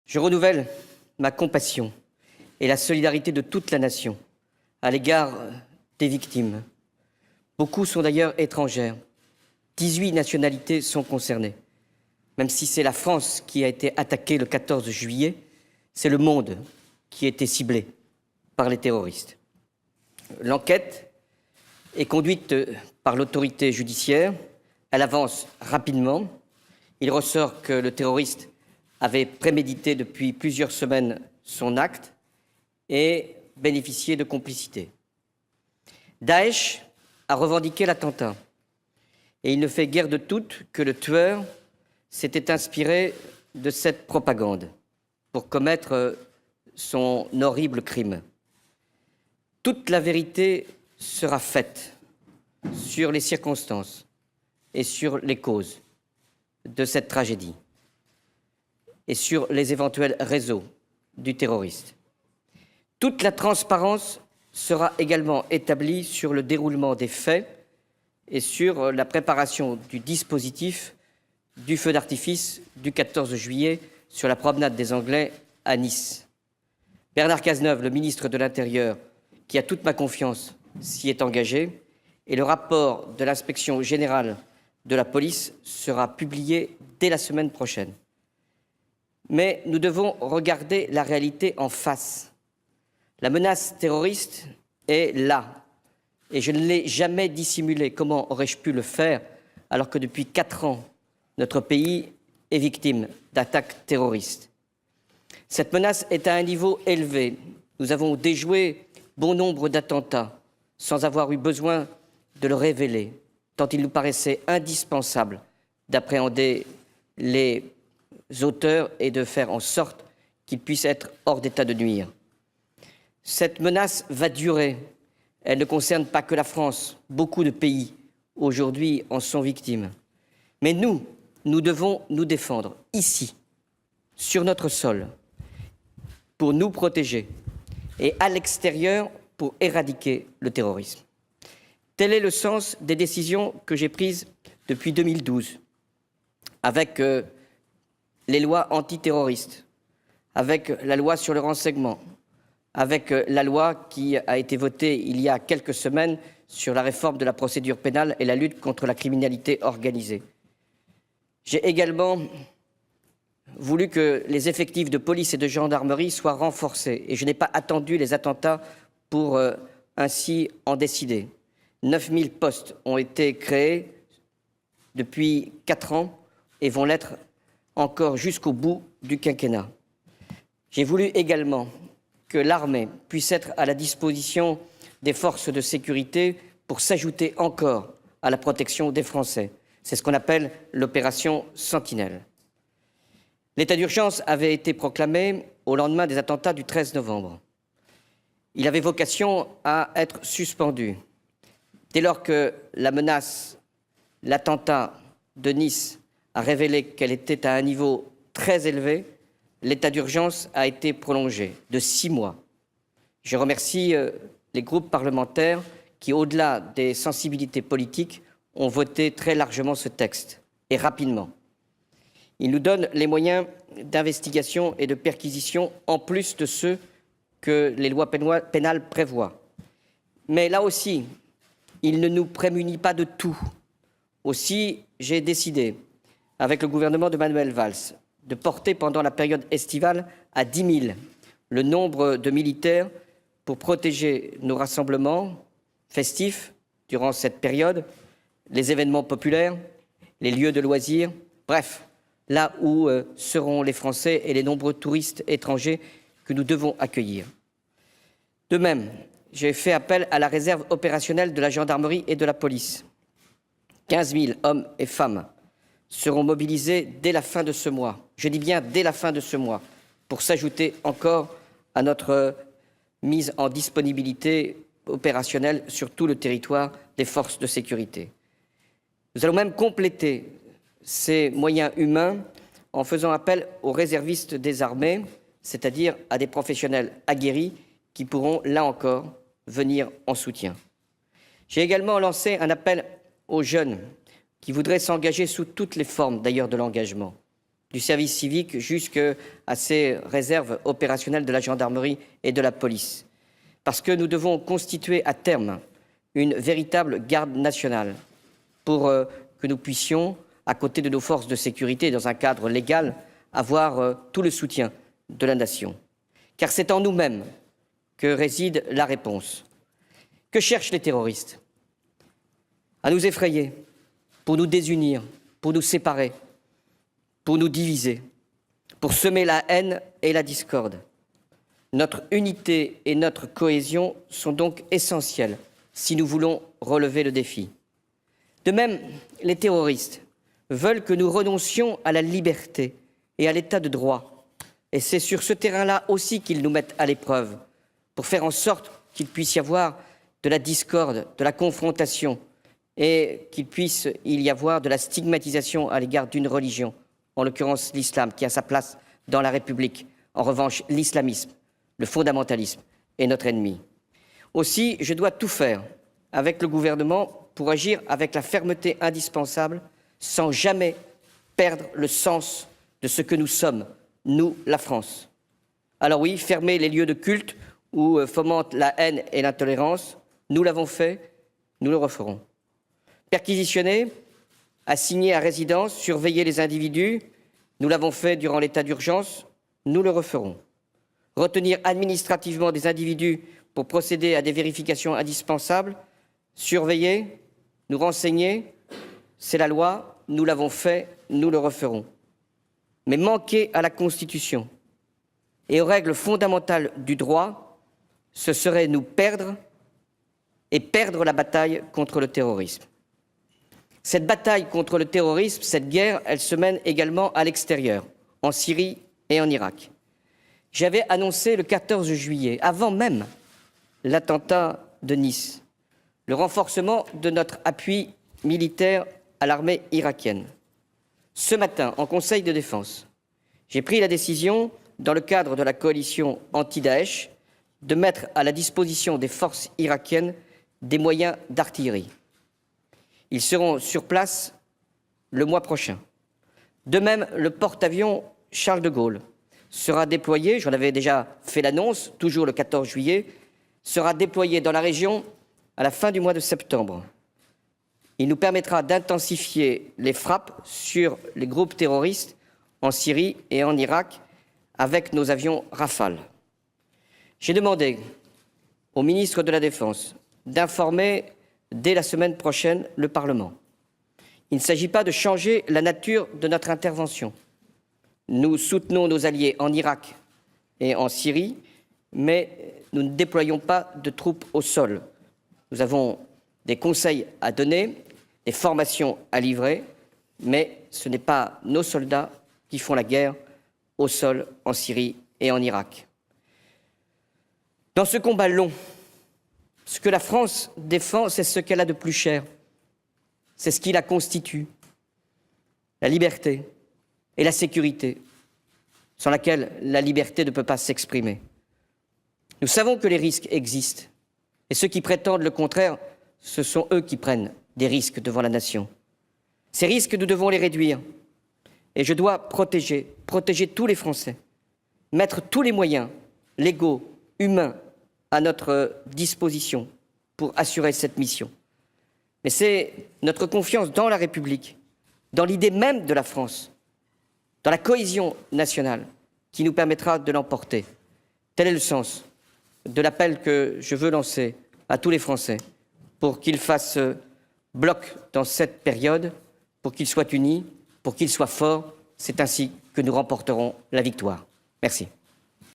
Je renouvelle ma compassion et la solidarité de toute la nation à l'égard des victimes. Beaucoup sont d'ailleurs étrangères. 18 nationalités sont concernées. Même si c'est la France qui a été attaquée le 14 juillet, c'est le monde qui a été ciblé par les terroristes. L'enquête est conduite par l'autorité judiciaire. Elle avance rapidement. Il ressort que le terroriste avait prémédité depuis plusieurs semaines son acte et bénéficié de complicité. Daesh a revendiqué l'attentat et il ne fait guère de doute que le tueur s'était inspiré de cette propagande pour commettre son horrible crime. Toute la vérité sera faite sur les circonstances et sur les causes de cette tragédie et sur les éventuels réseaux du terroriste. Toute la transparence sera également établie sur le déroulement des faits et sur la préparation du dispositif du feu d'artifice du 14 juillet sur la promenade des Anglais à Nice. Bernard Cazeneuve, le ministre de l'Intérieur, qui a toute ma confiance, s'y est engagé et le rapport de l'inspection générale de la police sera publié dès la semaine prochaine. Mais nous devons regarder la réalité en face. La menace terroriste est là et je ne l'ai jamais dissimulée. Comment aurais-je pu le faire alors que depuis 4 ans, notre pays est victime d'attaques terroristes? Cette menace est à un niveau élevé. Nous avons déjoué bon nombre d'attentats sans avoir eu besoin de le révéler, tant il nous paraissait indispensable d'appréhender les auteurs et de faire en sorte qu'ils puissent être hors d'état de nuire. Cette menace va durer. Elle ne concerne pas que la France. Beaucoup de pays, aujourd'hui, en sont victimes. Mais nous devons nous défendre, ici, sur notre sol, pour nous protéger, et à l'extérieur, pour éradiquer le terrorisme. Tel est le sens des décisions que j'ai prises depuis 2012, avec les lois antiterroristes, avec la loi sur le renseignement, avec la loi qui a été votée il y a quelques semaines sur la réforme de la procédure pénale et la lutte contre la criminalité organisée. J'ai également voulu que les effectifs de police et de gendarmerie soient renforcés et je n'ai pas attendu les attentats pour ainsi en décider. 9000 postes ont été créés depuis 4 ans et vont l'être encore jusqu'au bout du quinquennat. J'ai voulu également que l'armée puisse être à la disposition des forces de sécurité pour s'ajouter encore à la protection des Français. C'est ce qu'on appelle l'opération Sentinelle. L'état d'urgence avait été proclamé au lendemain des attentats du 13 novembre. Il avait vocation à être suspendu. Dès lors que la menace, l'attentat de Nice a révélé qu'elle était à un niveau très élevé, l'état d'urgence a été prolongé de 6 mois. Je remercie les groupes parlementaires qui, au-delà des sensibilités politiques, ont voté très largement ce texte, et rapidement. Il nous donne les moyens d'investigation et de perquisition, en plus de ceux que les lois pénales prévoient. Mais là aussi, il ne nous prémunit pas de tout. Aussi, j'ai décidé, avec le gouvernement de Manuel Valls, de porter pendant la période estivale à 10 000 le nombre de militaires pour protéger nos rassemblements festifs durant cette période, les événements populaires, les lieux de loisirs, bref, là où seront les Français et les nombreux touristes étrangers que nous devons accueillir. De même, j'ai fait appel à la réserve opérationnelle de la gendarmerie et de la police. 15 000 hommes et femmes seront mobilisés dès la fin de ce mois. Je dis bien dès la fin de ce mois, pour s'ajouter encore à notre mise en disponibilité opérationnelle sur tout le territoire des forces de sécurité. Nous allons même compléter ces moyens humains en faisant appel aux réservistes des armées, c'est-à-dire à des professionnels aguerris qui pourront, là encore, venir en soutien. J'ai également lancé un appel aux jeunes qui voudraient s'engager sous toutes les formes, d'ailleurs, de l'engagement. du service civique jusqu'à ces réserves opérationnelles de la gendarmerie et de la police. Parce que nous devons constituer à terme une véritable garde nationale pour que nous puissions, à côté de nos forces de sécurité, dans un cadre légal, avoir tout le soutien de la nation. Car c'est en nous-mêmes que réside la réponse. Que cherchent les terroristes? À nous effrayer, pour nous désunir, pour nous séparer, pour nous diviser, pour semer la haine et la discorde. Notre unité et notre cohésion sont donc essentielles si nous voulons relever le défi. De même, les terroristes veulent que nous renoncions à la liberté et à l'état de droit. Et c'est sur ce terrain-là aussi qu'ils nous mettent à l'épreuve, pour faire en sorte qu'il puisse y avoir de la discorde, de la confrontation, et qu'il puisse y avoir de la stigmatisation à l'égard d'une religion, en l'occurrence l'islam, qui a sa place dans la République. En revanche, l'islamisme, le fondamentalisme, est notre ennemi. Aussi, je dois tout faire avec le gouvernement pour agir avec la fermeté indispensable, sans jamais perdre le sens de ce que nous sommes, nous, la France. Alors oui, fermer les lieux de culte où fomentent la haine et l'intolérance, nous l'avons fait, nous le referons. Perquisitionner, assigner à résidence, surveiller les individus, nous l'avons fait durant l'état d'urgence, nous le referons. Retenir administrativement des individus pour procéder à des vérifications indispensables, surveiller, nous renseigner, c'est la loi, nous l'avons fait, nous le referons. Mais manquer à la Constitution et aux règles fondamentales du droit, ce serait nous perdre et perdre la bataille contre le terrorisme. Cette bataille contre le terrorisme, cette guerre, elle se mène également à l'extérieur, en Syrie et en Irak. J'avais annoncé le 14 juillet, avant même l'attentat de Nice, le renforcement de notre appui militaire à l'armée irakienne. Ce matin, en Conseil de défense, j'ai pris la décision, dans le cadre de la coalition anti-Daesh, de mettre à la disposition des forces irakiennes des moyens d'artillerie. Ils seront sur place le mois prochain. De même, le porte-avions Charles de Gaulle sera déployé, j'en avais déjà fait l'annonce, toujours le 14 juillet, sera déployé dans la région à la fin du mois de septembre. Il nous permettra d'intensifier les frappes sur les groupes terroristes en Syrie et en Irak avec nos avions Rafale. J'ai demandé au ministre de la Défense d'informer dès la semaine prochaine le Parlement. Il ne s'agit pas de changer la nature de notre intervention. Nous soutenons nos alliés en Irak et en Syrie, mais nous ne déployons pas de troupes au sol. Nous avons des conseils à donner, des formations à livrer, mais ce n'est pas nos soldats qui font la guerre au sol en Syrie et en Irak. Dans ce combat long, ce que la France défend, c'est ce qu'elle a de plus cher. C'est ce qui la constitue, la liberté et la sécurité, sans laquelle la liberté ne peut pas s'exprimer. Nous savons que les risques existent, et ceux qui prétendent le contraire, ce sont eux qui prennent des risques devant la nation. Ces risques, nous devons les réduire, et je dois protéger tous les Français, mettre tous les moyens légaux, humains, à notre disposition pour assurer cette mission. Mais c'est notre confiance dans la République, dans l'idée même de la France, dans la cohésion nationale, qui nous permettra de l'emporter. Tel est le sens de l'appel que je veux lancer à tous les Français pour qu'ils fassent bloc dans cette période, pour qu'ils soient unis, pour qu'ils soient forts. C'est ainsi que nous remporterons la victoire. Merci.